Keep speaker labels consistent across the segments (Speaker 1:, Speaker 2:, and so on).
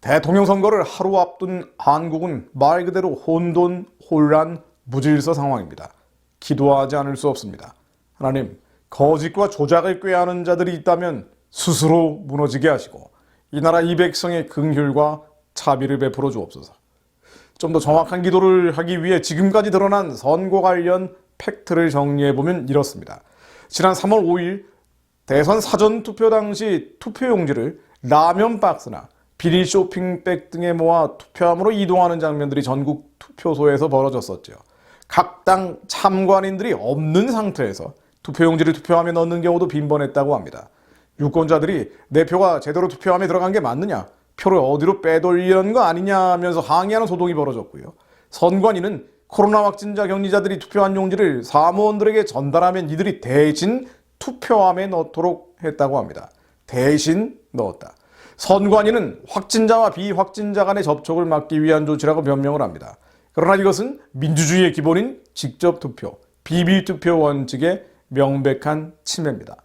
Speaker 1: 대통령 선거를 하루 앞둔 한국은 말 그대로 혼돈, 혼란, 무질서 상황입니다. 기도하지 않을 수 없습니다. 하나님, 거짓과 조작을 꾀하는 자들이 있다면 스스로 무너지게 하시고 이 나라 이 백성의 긍휼과 자비를 베풀어 주옵소서. 좀 더 정확한 기도를 하기 위해 지금까지 드러난 선거 관련 팩트를 정리해보면 이렇습니다. 지난 3월 5일 대선 사전투표 당시 투표용지를 라면 박스나 비닐 쇼핑백 등에 모아 투표함으로 이동하는 장면들이 전국 투표소에서 벌어졌었죠. 각 당 참관인들이 없는 상태에서 투표용지를 투표함에 넣는 경우도 빈번했다고 합니다. 유권자들이 내 표가 제대로 투표함에 들어간 게 맞느냐, 표를 어디로 빼돌리는 거 아니냐 하면서 항의하는 소동이 벌어졌고요. 선관위는 코로나 확진자 격리자들이 투표한 용지를 사무원들에게 전달하면 이들이 대신 투표함에 넣도록 했다고 합니다. 대신 넣었다. 선관위는 확진자와 비확진자 간의 접촉을 막기 위한 조치라고 변명을 합니다. 그러나 이것은 민주주의의 기본인 직접투표, 비밀투표 원칙의 명백한 침해입니다.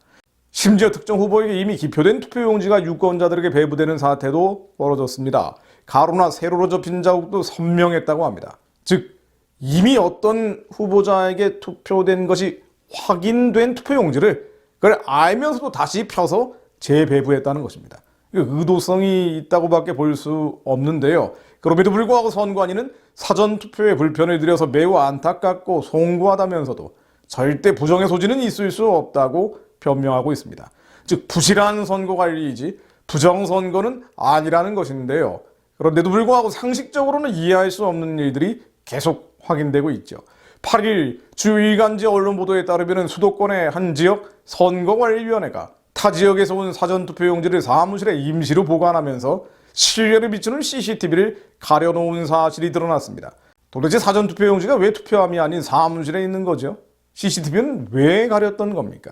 Speaker 1: 심지어 특정 후보에게 이미 기표된 투표용지가 유권자들에게 배부되는 사태도 벌어졌습니다. 가로나 세로로 접힌 자국도 선명했다고 합니다. 즉 이미 어떤 후보자에게 투표된 것이 확인된 투표용지를 그걸 알면서도 다시 펴서 재배부했다는 것입니다. 의도성이 있다고밖에 볼 수 없는데요. 그럼에도 불구하고 선관위는 사전투표에 불편을 들여서 매우 안타깝고 송구하다면서도 절대 부정의 소지는 있을 수 없다고 변명하고 있습니다. 즉 부실한 선거관리이지 부정선거는 아니라는 것인데요. 그런데도 불구하고 상식적으로는 이해할 수 없는 일들이 계속 확인되고 있죠. 8일 주요 일간지 언론 보도에 따르면 수도권의 한 지역 선거관리위원회가 타 지역에서 온 사전투표용지를 사무실에 임시로 보관하면서 신뢰를 비추는 CCTV를 가려놓은 사실이 드러났습니다. 도대체 사전투표용지가 왜 투표함이 아닌 사무실에 있는 거죠? CCTV는 왜 가렸던 겁니까?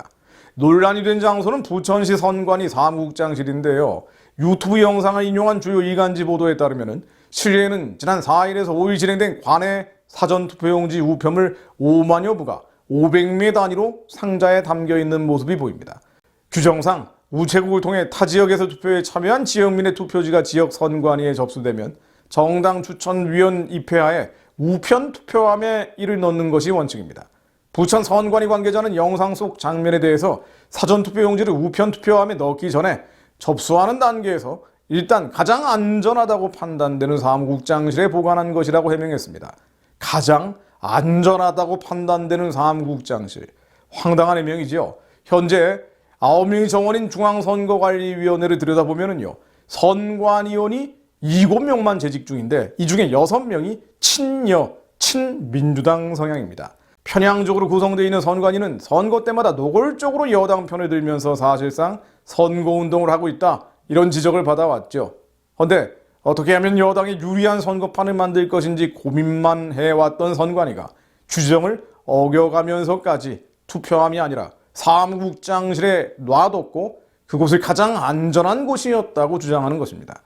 Speaker 1: 논란이 된 장소는 부천시 선관위 사무국장실인데요. 유튜브 영상을 인용한 주요 일간지 보도에 따르면 실내에는 지난 4일에서 5일 진행된 관내 사전투표용지 우편물 5만여 부가 500매 단위로 상자에 담겨있는 모습이 보입니다. 규정상 우체국을 통해 타 지역에서 투표에 참여한 지역민의 투표지가 지역 선관위에 접수되면 정당 추천위원 입회하에 우편 투표함에 이를 넣는 것이 원칙입니다. 부천 선관위 관계자는 영상 속 장면에 대해서 사전투표용지를 우편 투표함에 넣기 전에 접수하는 단계에서 일단 가장 안전하다고 판단되는 사무국장실에 보관한 것이라고 해명했습니다. 가장 안전하다고 판단되는 사무국장실. 황당한 해명이지요. 현재 9명이 정원인 중앙선거관리위원회를 들여다보면요. 선관위원이 7명만 재직 중인데 이 중에 6명이 친민주당 성향입니다. 편향적으로 구성되어 있는 선관위는 선거 때마다 노골적으로 여당 편을 들면서 사실상 선거운동을 하고 있다. 이런 지적을 받아왔죠. 그런데 어떻게 하면 여당에 유리한 선거판을 만들 것인지 고민만 해왔던 선관위가 규정을 어겨가면서까지 투표함이 아니라 사무국장실에 놔뒀고 그곳을 가장 안전한 곳이었다고 주장하는 것입니다.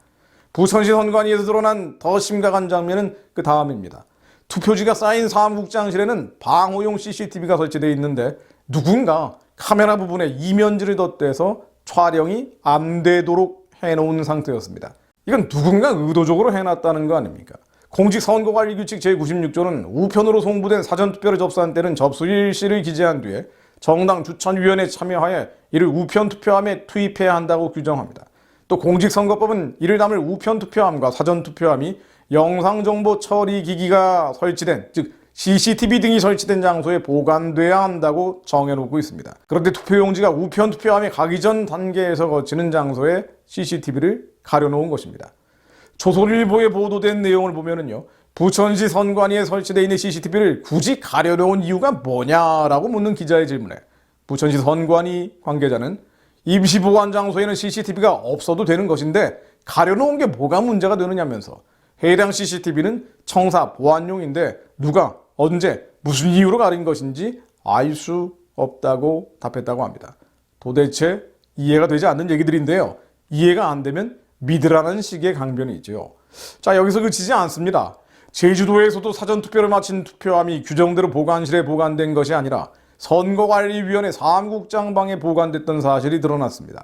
Speaker 1: 부천시 선관위에서 드러난 더 심각한 장면은 그 다음입니다. 투표지가 쌓인 사무국장실에는 방호용 CCTV가 설치되어 있는데 누군가 카메라 부분에 이면지를 덧대서 촬영이 안 되도록 해놓은 상태였습니다. 이건 누군가 의도적으로 해놨다는 거 아닙니까? 공직선거관리규칙 제96조는 우편으로 송부된 사전투표를 접수한 때는 접수 일시를 기재한 뒤에 정당 추천위원회에 참여하여 이를 우편투표함에 투입해야 한다고 규정합니다. 또 공직선거법은 이를 담을 우편투표함과 사전투표함이 영상정보 처리기기가 설치된, 즉 CCTV 등이 설치된 장소에 보관돼야 한다고 정해놓고 있습니다. 그런데 투표용지가 우편투표함에 가기 전 단계에서 거치는 장소에 CCTV를 가려놓은 것입니다. 조선일보에 보도된 내용을 보면요. 부천시 선관위에 설치되어 있는 CCTV를 굳이 가려놓은 이유가 뭐냐라고 묻는 기자의 질문에 부천시 선관위 관계자는 임시보관 장소에는 CCTV가 없어도 되는 것인데 가려놓은 게 뭐가 문제가 되느냐면서 해당 CCTV는 청사 보안용인데 누가 언제 무슨 이유로 가린 것인지 알 수 없다고 답했다고 합니다. 도대체 이해가 되지 않는 얘기들인데요. 이해가 안 되면 믿으라는 식의 강변이 있죠. 자, 여기서 그치지 않습니다. 제주도에서도 사전투표를 마친 투표함이 규정대로 보관실에 보관된 것이 아니라 선거관리위원회 사무국장 방에 보관됐던 사실이 드러났습니다.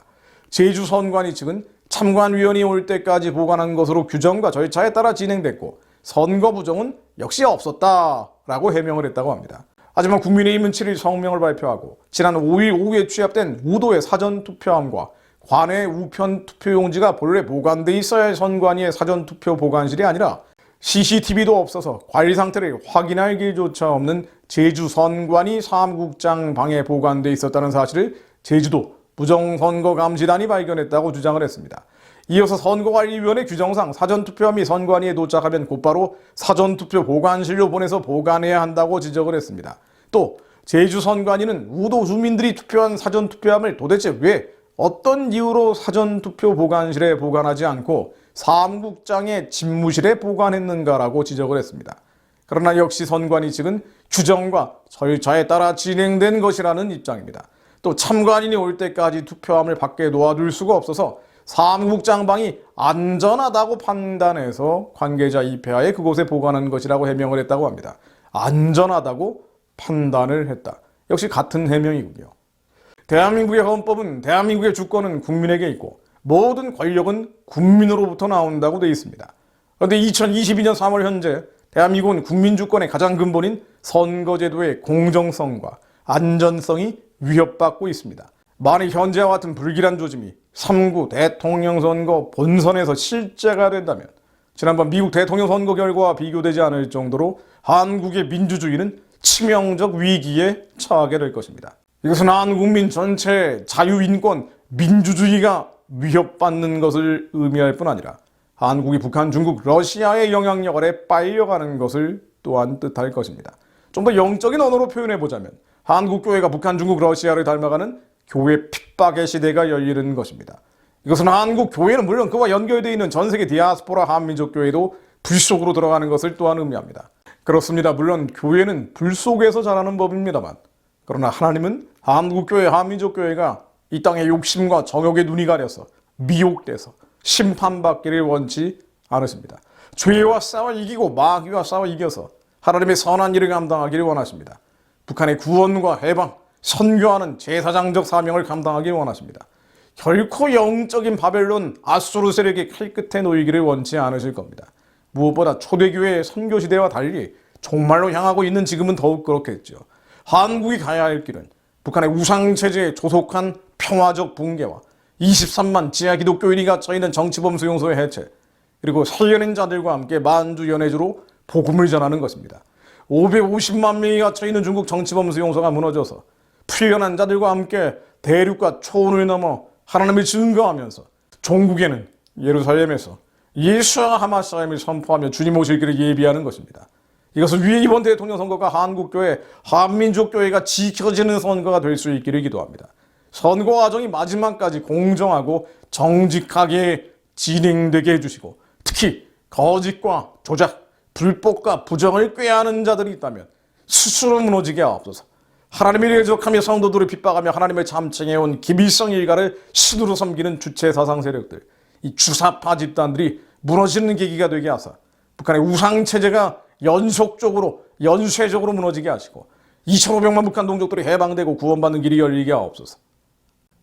Speaker 1: 제주 선관위 측은 참관위원이 올 때까지 보관한 것으로 규정과 절차에 따라 진행됐고 선거 부정은 역시 없었다라고 해명을 했다고 합니다. 하지만 국민의힘은 7일 성명을 발표하고 지난 5일 오후에 취합된 우도의 사전투표함과 관외 우편 투표용지가 본래 보관돼 있어야 할 선관위의 사전투표 보관실이 아니라 CCTV도 없어서 관리 상태를 확인할 길조차 없는 제주 선관위 사무국장 방에 보관돼 있었다는 사실을 제주도 부정선거감시단이 발견했다고 주장을 했습니다. 이어서 선거관리위원회 규정상 사전투표함이 선관위에 도착하면 곧바로 사전투표 보관실로 보내서 보관해야 한다고 지적을 했습니다. 또 제주 선관위는 우도 주민들이 투표한 사전투표함을 도대체 왜 어떤 이유로 사전투표 보관실에 보관하지 않고 사무국장의 집무실에 보관했는가라고 지적을 했습니다. 그러나 역시 선관위 측은 규정과 절차에 따라 진행된 것이라는 입장입니다. 또 참관인이 올 때까지 투표함을 밖에 놓아둘 수가 없어서 사무국장 방이 안전하다고 판단해서 관계자 입회하에 그곳에 보관한 것이라고 해명을 했다고 합니다. 안전하다고 판단을 했다. 역시 같은 해명이군요. 대한민국의 헌법은 대한민국의 주권은 국민에게 있고 모든 권력은 국민으로부터 나온다고 되어 있습니다. 그런데 2022년 3월 현재 대한민국은 국민주권의 가장 근본인 선거제도의 공정성과 안전성이 위협받고 있습니다. 만약 현재와 같은 불길한 조짐이 3구 대통령 선거 본선에서 실제가 된다면 지난번 미국 대통령 선거 결과와 비교되지 않을 정도로 한국의 민주주의는 치명적 위기에 처하게 될 것입니다. 이것은 한국민 전체의 자유인권, 민주주의가 위협받는 것을 의미할 뿐 아니라 한국이 북한, 중국, 러시아의 영향력 아래 빨려가는 것을 또한 뜻할 것입니다. 좀 더 영적인 언어로 표현해보자면 한국교회가 북한, 중국, 러시아를 닮아가는 교회 핍박의 시대가 열리는 것입니다. 이것은 한국교회는 물론 그와 연결되어 있는 전세계 디아스포라 한민족교회도 불 속으로 들어가는 것을 또한 의미합니다. 그렇습니다. 물론 교회는 불 속에서 자라는 법입니다만 그러나 하나님은 한국교회, 한민족교회가 이 땅의 욕심과 정욕의 눈이 가려서 미혹돼서 심판받기를 원치 않으십니다. 죄와 싸워 이기고 마귀와 싸워 이겨서 하나님의 선한 일을 감당하기를 원하십니다. 북한의 구원과 해방, 선교하는 제사장적 사명을 감당하기를 원하십니다. 결코 영적인 바벨론 아수르 세력의 칼끝에 놓이기를 원치 않으실 겁니다. 무엇보다 초대교회의 선교시대와 달리 종말로 향하고 있는 지금은 더욱 그렇겠죠. 한국이 가야 할 길은 북한의 우상체제에 조속한 평화적 붕괴와 23만 지하 기독교인이 갇혀있는 정치범 수용소의 해체, 그리고 살려낸 자들과 함께 만주연해주로 복음을 전하는 것입니다. 550만 명이 갇혀있는 중국 정치범 수용소가 무너져서 풀려난 자들과 함께 대륙과 초원을 넘어 하나님을 증거하면서 종국에는 예루살렘에서 예수와 하마사임을 선포하며 주님 오실 길을 예비하는 것입니다. 이것을 위해 이번 대통령 선거가 한국교회, 한민족교회가 지켜지는 선거가 될 수 있기를 기도합니다. 선거 과정이 마지막까지 공정하고 정직하게 진행되게 해주시고 특히 거짓과 조작, 불법과 부정을 꾀하는 자들이 있다면 스스로 무너지게 하옵소서. 하나님을 예적하며 성도들을 핍박하며 하나님을 참칭해온 기밀성 일가를 신으로 섬기는 주체 사상 세력들, 이 주사파 집단들이 무너지는 계기가 되게 하사 북한의 우상체제가 연속적으로 연쇄적으로 무너지게 하시고 2,500만 북한 동족들이 해방되고 구원받는 길이 열리게 하옵소서.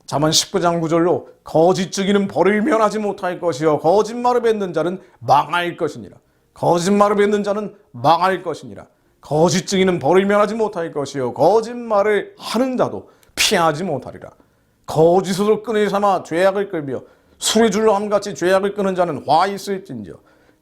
Speaker 1: 잠언 19장 9절로 거짓 증인은 벌을 면하지 못할 것이요 거짓말을 뱉는 자는 망할 것이니라. 거짓말을 뱉는 자는 망할 것이니라. 거짓 증인은 벌을 면하지 못할 것이요 거짓말을 하는 자도 피하지 못하리라. 거짓으로 끈을 삼아 죄악을 끌며 술의 줄로 함같이 죄악을 끄는 자는 화 있을진저.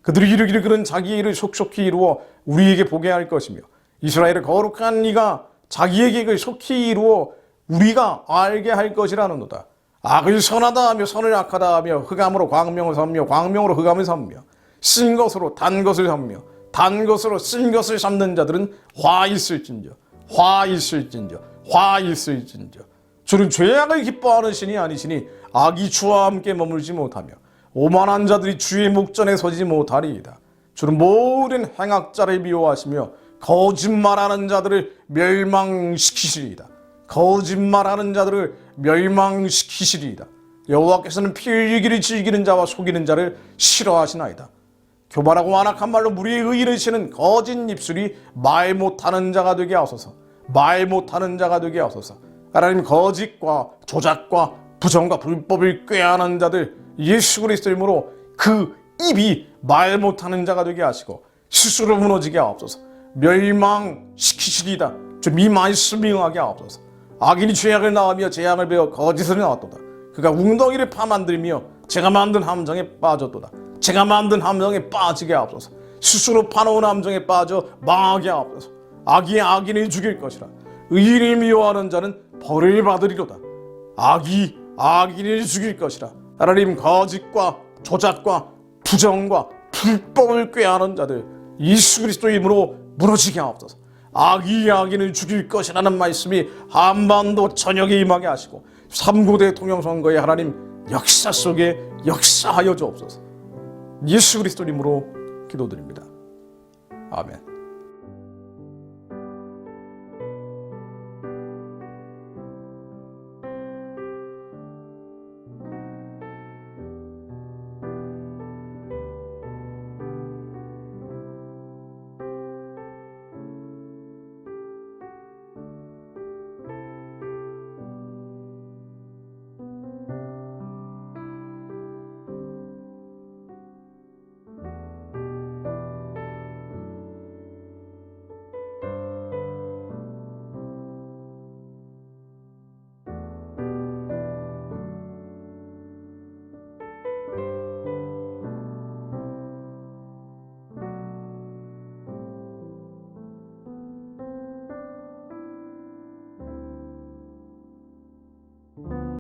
Speaker 1: 그들이 이르기를 그는 자기의 일을 속속히 이루어 우리에게 보게 할 것이며 이스라엘의 거룩한 이가 자기의 계획을 속히 이루어 우리가 알게 할 것이라는도다. 악을 선하다 하며 선을 악하다 하며 흑암으로 광명을 삼며 광명으로 흑암을 삼며 쓴 것으로 단 것을 삼며 단 것으로 쓴 것을 삼는 자들은 화 있을진저. 화 있을진저. 화 있을진저. 주는 죄악을 기뻐하는 신이 아니시니 악이 주와 함께 머물지 못하며 오만한 자들이 주의 목전에 서지 못하리이다. 주는 모든 행악자를 미워하시며 거짓말하는 자들을 멸망시키시리이다. 거짓말하는 자들을 멸망시키시리이다. 여호와께서는 피 흘리기를 즐기는 자와 속이는 자를 싫어하시나이다. 교만하고 완악한 말로 무리의 의의를 치는 거짓 입술이 말 못하는 자가 되게 하소서. 말 못하는 자가 되게 하소서. 하나님, 거짓과 조작과 부정과 불법을 꾀하는 자들 예수 그리스도 이름으로 그 입이 말 못하는 자가 되게 하시고 스스로 무너지게 하옵소서. 멸망시키시리이다. 좀 이 말씀이 응하게 하옵소서. 악인이 죄악을 낳으며 재앙을 배워 거짓을 낳았도다. 그가 웅덩이를 파만들며 제가 만든 함정에 빠졌도다. 제가 만든 함정에 빠지게 하옵소서. 스스로 파놓은 함정에 빠져 망하게 하옵소서. 악이 악인을 죽일 것이라. 의인을 미워하는 자는 벌을 받으리로다. 악이 악인을 죽일 것이라. 하나님, 거짓과 조작과 부정과 불법을 꾀하는 자들 예수 그리스도 이름으로 무너지게 하옵소서. 악이 악인을 죽일 것이라는 말씀이 한반도 전역에 임하게 하시고 3구 대통령 선거에 하나님 역사 속에 역사하여 주옵소서. 예수 그리스도 이름으로 기도드립니다. 아멘.